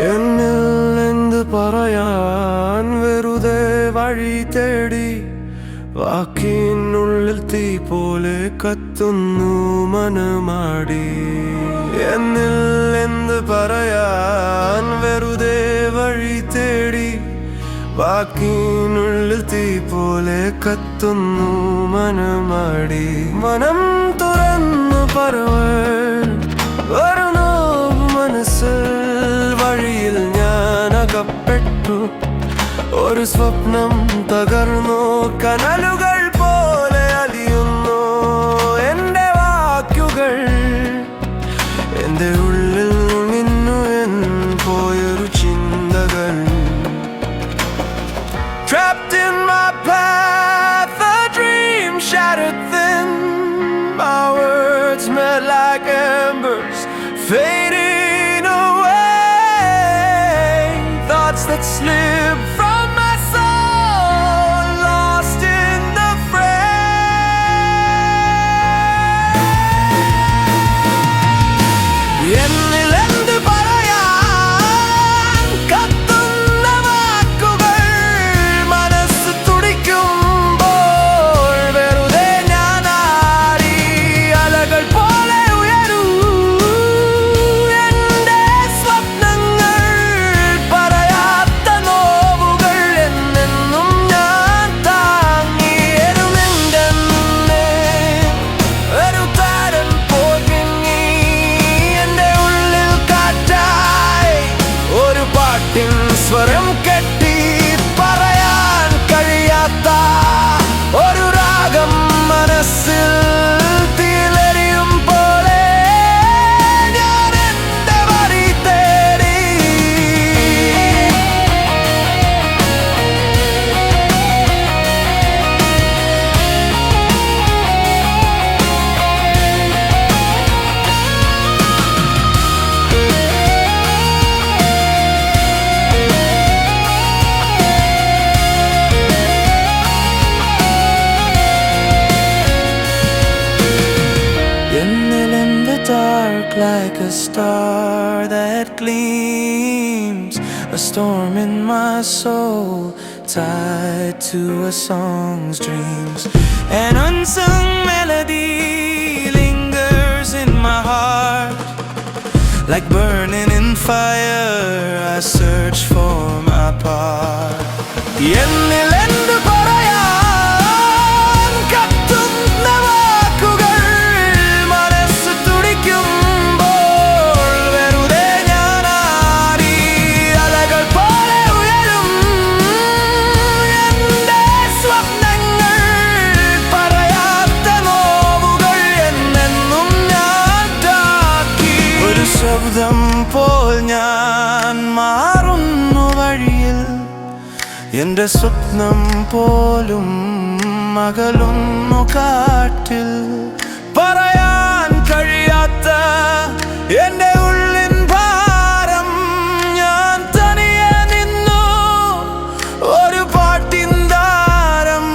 എന്നിൽ എന്ത് പറയാൻ വെറുതെ വഴി തേടി വാക്കിനുള്ളിൽ തീ പോലെ കത്തുന്നു മനമാടി എന്നിൽ എന്ത് പറയാൻ വെറുതെ വഴി തേടി വാക്കിനുള്ളിൽ തീ പോലെ കത്തുന്നു മനമാടി മനം തുറന്നു പറവൻ ഒരു നോവ് മനസ്സിൽ വഴിയിൽ ഞാൻ അകപ്പെട്ടു ഒരു സ്വപ്നം തകർന്നു കനലുകൾ പോലെ അലിയുന്നു എൻ്റെ വാക്കുകൾ എൻ്റെ ഉള്ളിൽ നിന്നു പോയൊരു ചിന്തകൾ Trapped in my path, a dream shattered thin. My words melt like embers, fading away. Thoughts that slip from my soul, lost in the fray. എന്നിൽ എന്ത് പറയാൻ കത്തുന്ന വാക്കുകൾ മനസ്സ് തുടിക്കുമ്പോൾ വെറുതെ ഞാനാടി അലകൾ പോലെ ഉയരൂ എൻ്റെ സ്വപ്നങ്ങൾ പറയാത്ത നോവുകൾ എന്നെന്നും ഞാൻ താങ്ങിയിരുന്നെന്നെ ഒരു താരം പോകങ്ങി എൻ്റെ ഉള്ളിൽ കാറ്റായി ഒരു പാട്ടിൻ സ്വരം കെട്ടി പറയാൻ കഴിയാത്ത ഒരു രാഗം മനസ്സിൽ തീലെരിയും പോലെ ഞാൻ എൻ്റെ വഴി തേടി എന്നിൽ in the dark like a star that gleams, a storm in my soul tied to a song's dreams. An unsung melody lingers in my heart, like burning in fire I search for my part. എന്നിൽ എന്ത് പറയാൻ കത്തുന്ന വാക്കുകൾ മനസ്സ് തുടിക്കുമ്പോൾ വെറുതെ ഞാനാടി അലകൾ പോലെ ഉയരും എൻ്റെ സ്വപ്നങ്ങൾ പറയാത്ത നോവുകൾ എന്നെന്നും ഞാൻ താക്കി ഒരു ശബ്ദം പോൽ ഞാൻ മാറുന്നു വഴിയിൽ എൻ്റെ സ്വപ്നം പോലും അകലുന്നു കാറ്റിൽ പറയാൻ കഴിയാത്ത എൻ്റെ ഉള്ളിൻ ഭാരം ഞാൻ തനിയെ നിന്നു ഒരു പാട്ടിൻ താരം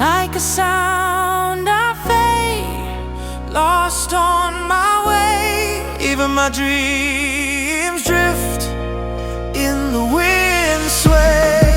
Like a sound I fade, lost on my way. even my dreams drift in the wind sway